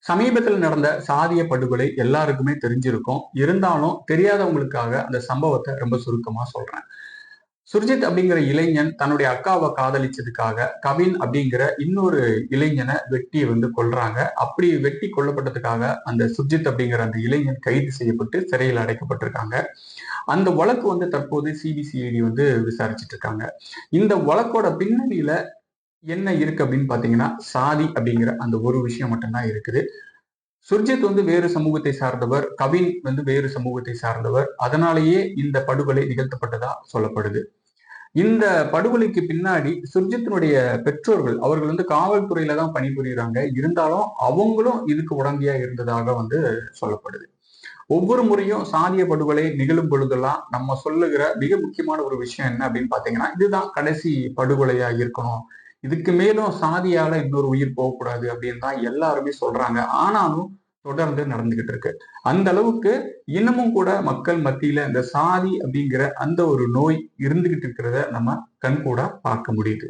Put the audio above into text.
சமீபத்தில் நடந்த சாதிய படுகொலை எல்லாருக்குமே தெரிஞ்சிருக்கும். இருந்தாலும் தெரியாதவங்களுக்காக அந்த சம்பவத்தை ரொம்ப சுருக்கமா சொல்றேன். சுர்ஜித் அப்படிங்கிற இளைஞன் தன்னுடைய அக்காவை காதலிச்சதுக்காக கவின் அப்படிங்கிற இன்னொரு இளைஞனை வெட்டி கொல்றாங்க. அப்படி வெட்டி கொல்லப்பட்டதுக்காக அந்த சுர்ஜித் அப்படிங்கிற அந்த இளைஞன் கைது செய்யப்பட்டு சிறையில் அடைக்கப்பட்டிருக்காங்க. அந்த வழக்கு தற்போது சிபிசிஐடி விசாரிச்சுட்டு இருக்காங்க. இந்த வழக்கோட பின்னணியில என்ன இருக்கு அப்படின்னு பாத்தீங்கன்னா, சாதி அப்படிங்கிற அந்த ஒரு விஷயம் மட்டும்தான் இருக்குது. சுர்ஜித் வேறு சமூகத்தை சார்ந்தவர், கவின் வேறு சமூகத்தை சார்ந்தவர். அதனாலேயே இந்த படுகொலை நிகழ்த்தப்பட்டதா சொல்லப்படுது. இந்த படுகொலைக்கு பின்னாடி சுர்ஜித்தினுடைய பெற்றோர்கள் அவர்கள் காவல்துறையில தான் பணிபுரியுறாங்க. இருந்தாலும் அவங்களும் இதுக்கு உடந்தையா இருந்ததாக சொல்லப்படுது. ஒவ்வொரு முறையும் சாதிய படுகொலை நிகழும் பொழுதெல்லாம் நம்ம சொல்லுகிற மிக முக்கியமான ஒரு விஷயம் என்ன அப்படின்னு பாத்தீங்கன்னா, இதுதான் கடைசி படுகொலையா இருக்கணும். இதுக்கு மேலும் சாதியால இன்னொரு உயிர் போகக்கூடாது அப்படின்னு தான் எல்லாருமே சொல்றாங்க. ஆனாலும் தொடர்ந்து நடந்துகிட்டு இருக்கு. அந்த அளவுக்கு இன்னமும் கூட மக்கள் மத்தியில இந்த சாதி அப்படிங்கிற அந்த ஒரு நோய் இருந்துகிட்டு இருக்கிறத நம்ம கண்கூடா பார்க்க முடியுது.